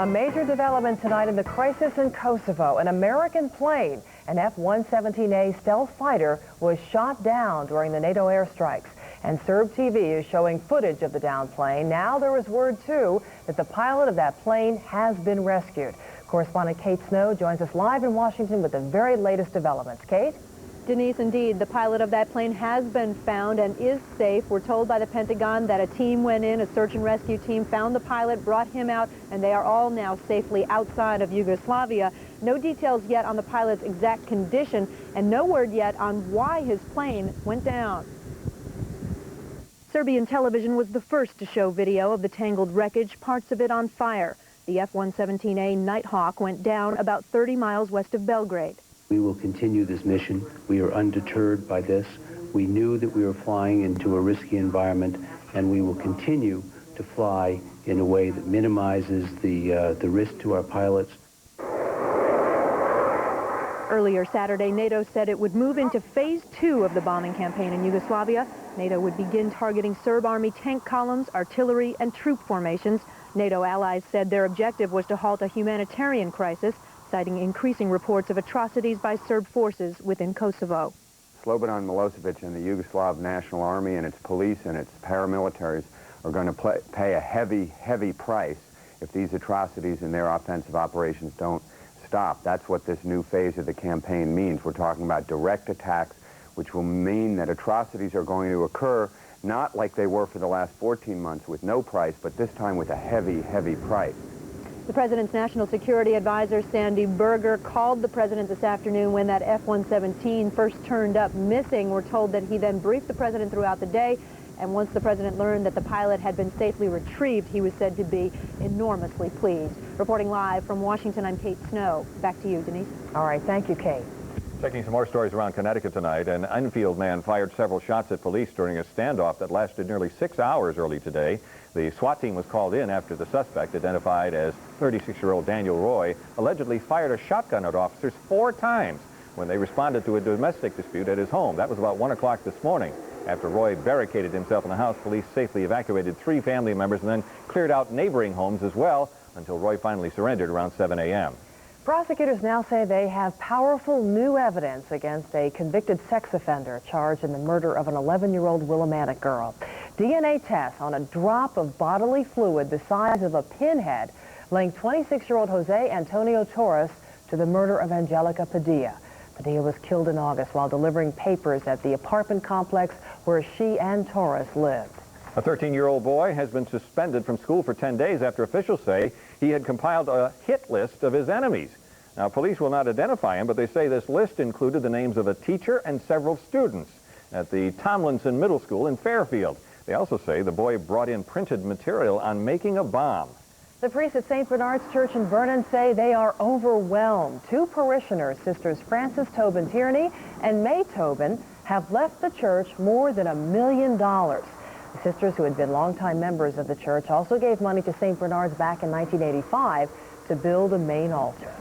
A major development tonight in the crisis in Kosovo. An American plane, an F-117A stealth fighter, was shot down during the NATO airstrikes. And Serb TV is showing footage of the downed plane. Now there is word, too, that the pilot of that plane has been rescued. Correspondent Kate Snow joins us live in Washington with the very latest developments. Kate? Denise, indeed, the pilot of that plane has been found and is safe. We're told by the Pentagon that a team went in, a search and rescue team, found the pilot, brought him out, and they are all now safely outside of Yugoslavia. No details yet on the pilot's exact condition, and no word yet on why his plane went down. Serbian television was the first to show video of the tangled wreckage, parts of it on fire. The F-117A Nighthawk went down about 30 miles west of Belgrade. We will continue this mission. We are undeterred by this. We knew that we were flying into a risky environment, and we will continue to fly in a way that minimizes the risk to our pilots. Earlier Saturday, NATO said it would move into phase 2 of the bombing campaign in Yugoslavia. NATO would begin targeting Serb army tank columns, artillery, and troop formations. NATO allies said their objective was to halt a humanitarian crisis, citing increasing reports of atrocities by Serb forces within Kosovo. Slobodan Milosevic and the Yugoslav National Army and its police and its paramilitaries are going to pay a heavy, heavy price if these atrocities in their offensive operations don't stop. That's what this new phase of the campaign means. We're talking about direct attacks, which will mean that atrocities are going to occur not like they were for the last 14 months with no price, but this time with a heavy, heavy price. The president's national security advisor, Sandy Berger, called the president this afternoon when that F-117 first turned up missing. We're told that he then briefed the president throughout the day, and once the president learned that the pilot had been safely retrieved, he was said to be enormously pleased. Reporting live from Washington, I'm Kate Snow. Back to you, Denise. All right, thank you, Kate. Checking some more stories around Connecticut tonight. An Enfield man fired several shots at police during a standoff that lasted nearly 6 hours early today. The SWAT team was called in after the suspect, identified as 36-year-old Daniel Roy, allegedly fired a shotgun at officers 4 times when they responded to a domestic dispute at his home. That was about 1 o'clock this morning. After Roy barricaded himself in the house, police safely evacuated 3 family members and then cleared out neighboring homes as well until Roy finally surrendered around 7 a.m. Prosecutors now say they have powerful new evidence against a convicted sex offender charged in the murder of an 11-year-old Willimantic girl. DNA tests on a drop of bodily fluid the size of a pinhead linked 26-year-old Jose Antonio Torres to the murder of Angelica Padilla. Padilla was killed in August while delivering papers at the apartment complex where she and Torres lived. A 13-year-old boy has been suspended from school for 10 days after officials say he had compiled a hit list of his enemies. Now, police will not identify him, but they say this list included the names of a teacher and several students at the Tomlinson Middle School in Fairfield. They also say the boy brought in printed material on making a bomb. The priests at St. Bernard's Church in Vernon say they are overwhelmed. 2 parishioners, Sisters Frances Tobin Tierney and May Tobin, have left the church more than $1 million. The sisters, who had been longtime members of the church, also gave money to St. Bernard's back in 1985 to build a main altar.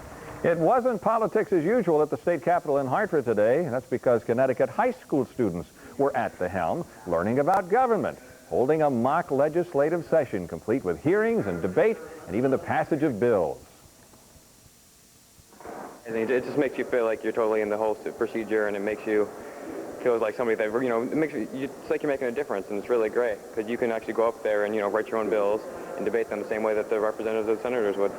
It wasn't politics as usual at the state capitol in Hartford today. That's because Connecticut high school students were at the helm, learning about government, holding a mock legislative session complete with hearings and debate and even the passage of bills. And it just makes you feel like you're totally in the whole procedure, and it makes you feel like somebody that, it makes you, it's like you're making a difference, and it's really great because you can actually go up there and, write your own bills and debate them the same way that the representatives and senators would.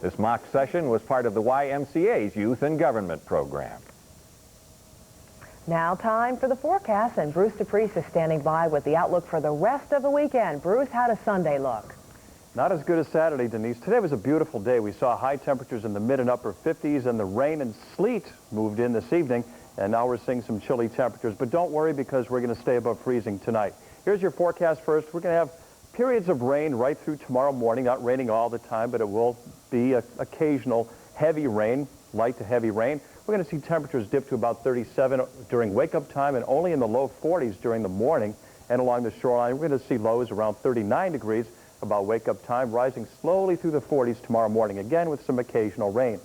This mock session was part of the YMCA's Youth and Government program. Now time for the forecast, and Bruce DePrest is standing by with the outlook for the rest of the weekend. Bruce, how does Sunday look? Not as good as Saturday, Denise. Today was a beautiful day. We saw high temperatures in the mid and upper 50s, and the rain and sleet moved in this evening, and now we're seeing some chilly temperatures. But don't worry, because we're going to stay above freezing tonight. Here's your forecast first. We're going to have periods of rain right through tomorrow morning. Not raining all the time, but it will be occasional heavy rain, light to heavy rain. We're going to see temperatures dip to about 37 during wake-up time and only in the low 40s during the morning. And along the shoreline, we're going to see lows around 39 degrees about wake-up time, rising slowly through the 40s tomorrow morning, again with some occasional rain.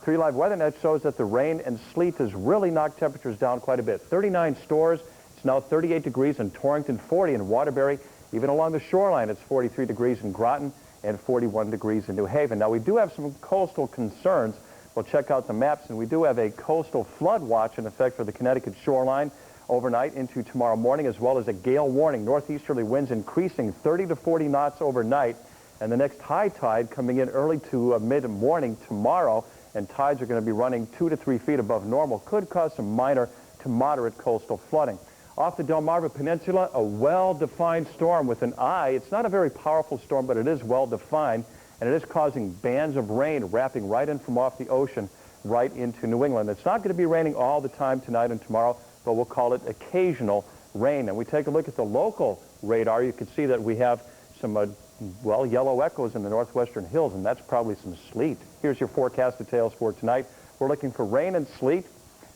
3 Live Weather Net shows that the rain and sleet has really knocked temperatures down quite a bit. 39 stores. It's now 38 degrees in Torrington, 40 in Waterbury. Even along the shoreline, it's 43 degrees in Groton. and 41 degrees in New Haven. Now, we do have some coastal concerns. We'll check out the maps, and we do have a coastal flood watch in effect for the Connecticut shoreline overnight into tomorrow morning, as well as a gale warning. Northeasterly winds increasing 30 to 40 knots overnight, and the next high tide coming in early to mid-morning tomorrow, and tides are going to be running 2 to 3 feet above normal. Could cause some minor to moderate coastal flooding. Off the Delmarva Peninsula, a well-defined storm with an eye. It's not a very powerful storm, but it is well-defined, and it is causing bands of rain wrapping right in from off the ocean right into New England. It's not going to be raining all the time tonight and tomorrow, but we'll call it occasional rain. And we take a look at the local radar. You can see that we have some, well, yellow echoes in the northwestern hills, and that's probably some sleet. Here's your forecast details for tonight. We're looking for rain and sleet.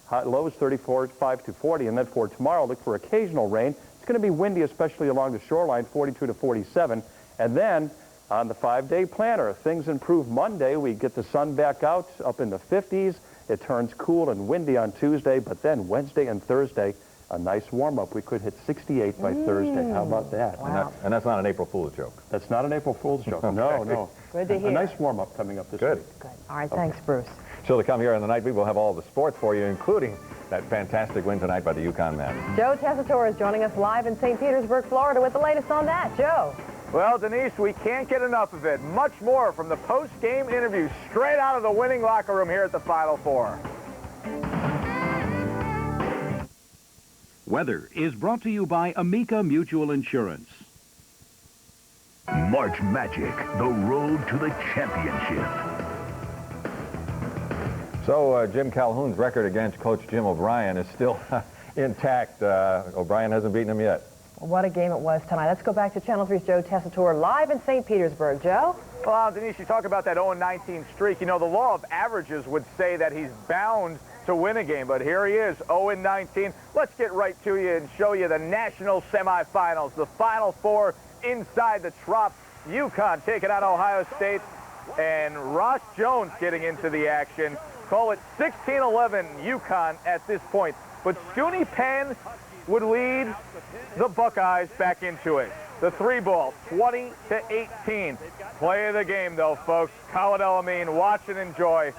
High, lows 35 to 40, and then for tomorrow, look for occasional rain. It's going to be windy, especially along the shoreline, 42 to 47. And then on the 5-day planner, things improve Monday. We get the sun back out up in the 50s. It turns cool and windy on Tuesday, but then Wednesday and Thursday, a nice warm-up. We could hit 68 by Thursday. How about that? Wow. And that's not an April Fool's joke. That's not an April Fool's joke. No, no. Good to hear. A nice warm-up coming up this week. Good. All right, thanks, Bruce. Still to come here on the Night Beat, we'll have all the sports for you, including that fantastic win tonight by the UConn men. Joe Tessitore is joining us live in St. Petersburg, Florida, with the latest on that. Joe. Well, Denise, we can't get enough of it. Much more from the post-game interview straight out of the winning locker room here at the Final Four. Weather is brought to you by Amica Mutual Insurance. March Magic, the road to the championship. So Jim Calhoun's record against Coach Jim O'Brien is still intact. O'Brien hasn't beaten him yet. What a game it was tonight. Let's go back to Channel 3's Joe Tessitore live in St. Petersburg. Joe? Well, Denise, you talk about that 0-19 streak. You know, the law of averages would say that he's bound to win a game, but here he is, 0-19. Let's get right to you and show you the national semifinals, the Final Four inside the Trop. UConn taking on Ohio State, and Ross Jones getting into the action. Call it 16-11 UConn at this point. But Scooney Penn would lead the Buckeyes back into it. The 3-ball, 20-18. Play of the game, though, folks. Khalid El-Amin, watch and enjoy.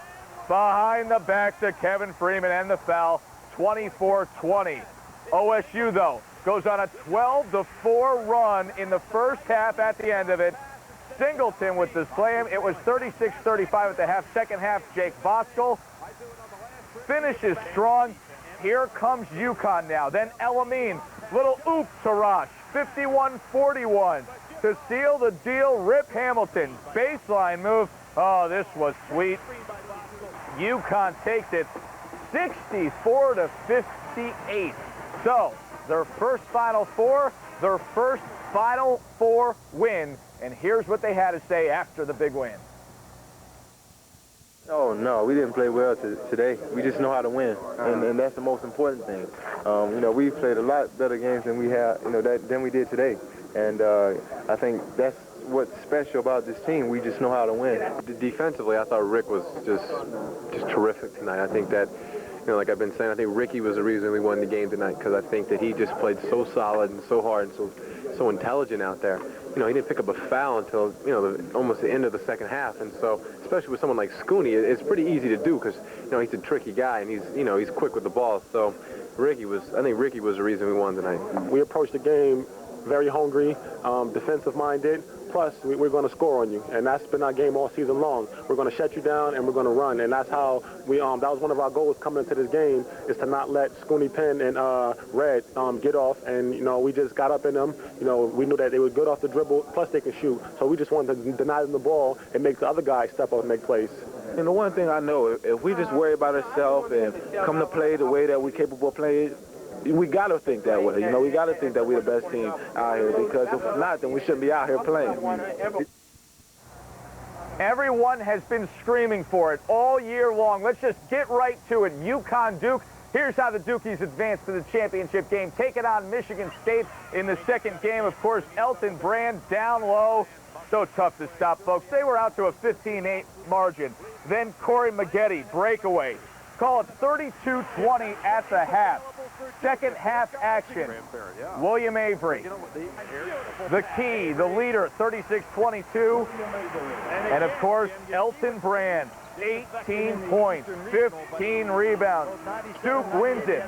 Behind the back to Kevin Freeman and the foul, 24-20. OSU, though, goes on a 12-4 run in the first half at the end of it. Singleton with the slam. It was 36-35 at the half. Second half, Jake Voskuhl finishes strong. Here comes UConn now. Then El-Amin, little oop to Rosh, 51-41. To seal the deal, Rip Hamilton, baseline move. Oh, this was sweet. UConn takes it 64-58. So, their first Final Four, their first Final Four win. And here's what they had to say after the big win. Oh, no, we didn't play well today. We just know how to win, and that's the most important thing. You know, we played a lot better games than we had, than we did today. And I think that's what's special about this team. We just know how to win. Defensively, I thought Rick was just terrific tonight. I think that, like I've been saying, I think Ricky was the reason we won the game tonight, because I think that he just played so solid and so hard and so intelligent out there. He didn't pick up a foul until, almost the end of the second half. And so, especially with someone like Scooney, it's pretty easy to do because, he's a tricky guy and he's quick with the ball. So, I think Ricky was the reason we won tonight. We approached the game very hungry, defensive-minded. Plus, we're going to score on you, and that's been our game all season long. We're going to shut you down, and we're going to run, and that's how we. That was one of our goals coming into this game, is to not let Scooney Penn and Red get off, and we just got up in them. We knew that they were good off the dribble, plus they can shoot. So we just wanted to deny them the ball and make the other guys step up and make plays. And the one thing I know, if we just worry about ourselves and come to play the way that we're capable of playing, we got to think that way. We got to think that we're the best team out here, because if not, then we shouldn't be out here playing. Everyone has been screaming for it all year long. Let's just get right to it. UConn Duke. Here's how the Dukies advance to the championship game. Take it on Michigan State in the second game. Of course, Elton Brand down low. So tough to stop, folks. They were out to a 15-8 margin. Then Corey Maggette, breakaway. Call it 32-20 at the half. second half action. William Avery, the key, the leader, 36-22. And of course, Elton Brand, 18 points, 15 rebounds. Duke wins it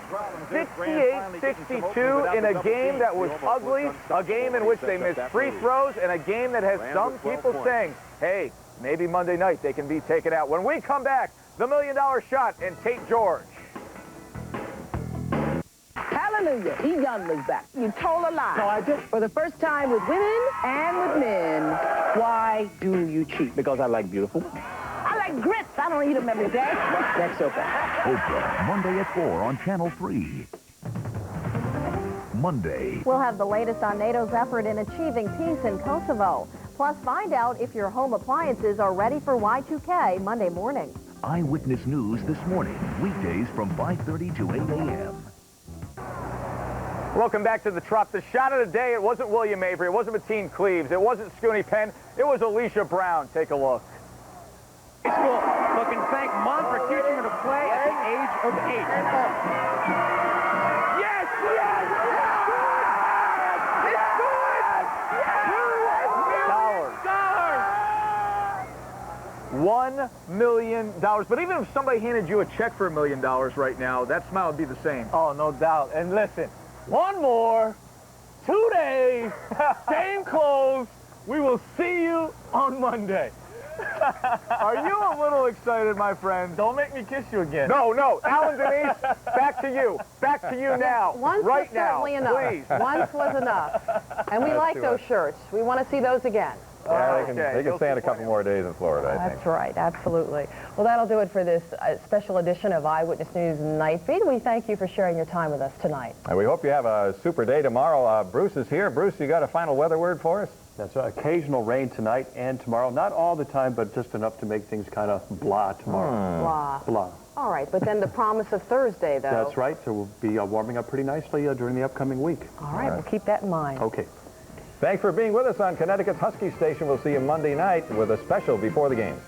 68-62 in a game that was ugly, a game in which they missed free throws, and a game that has some people saying, hey, maybe Monday night they can be taken out. When we come back, the $1 Million Shot and Tate George. Hallelujah, he Youngler's back. You told a lie. No, I did. For the first time with women and with men. Why do you cheat? Because I like beautiful. I like grits. I don't eat them every day. That's so bad. Oprah, Monday at 4 on Channel 3. Monday. We'll have the latest on NATO's effort in achieving peace in Kosovo. Plus, find out if your home appliances are ready for Y2K Monday morning. Eyewitness News this morning, weekdays from 5:30 to 8 a.m. Welcome back to the Trop. The shot of the day, it wasn't William Avery, it wasn't Mateen Cleaves, it wasn't Scooney Penn, it was Alicia Brown. Take a look. High school, so can thank Mom for teaching her to play at the age of 8. Yes, yes, yes! It's good! $1 million. But even if somebody handed you a check for $1 million right now, that smile would be the same. Oh, no doubt. And listen, one more, 2 days, same clothes. We will see you on Monday. Are you a little excited, my friend? Don't make me kiss you again. No, no. Alan, Denise, back to you. Back to you now. Once right was now, certainly enough. please. Once was enough. And we like those shirts. We want to see those again. Yeah, they can stand a couple more days in Florida, I think. That's right, absolutely. Well, that'll do it for this special edition of Eyewitness News Night Beat. We thank you for sharing your time with us tonight. And we hope you have a super day tomorrow. Bruce is here. Bruce, you got a final weather word for us? That's occasional rain tonight and tomorrow. Not all the time, but just enough to make things kind of blah tomorrow. Blah. Blah. All right, but then the promise of Thursday, though. That's right. So we'll be warming up pretty nicely during the upcoming week. All right, we'll keep that in mind. Okay. Thanks for being with us on Connecticut's Husky Station. We'll see you Monday night with a special before the game.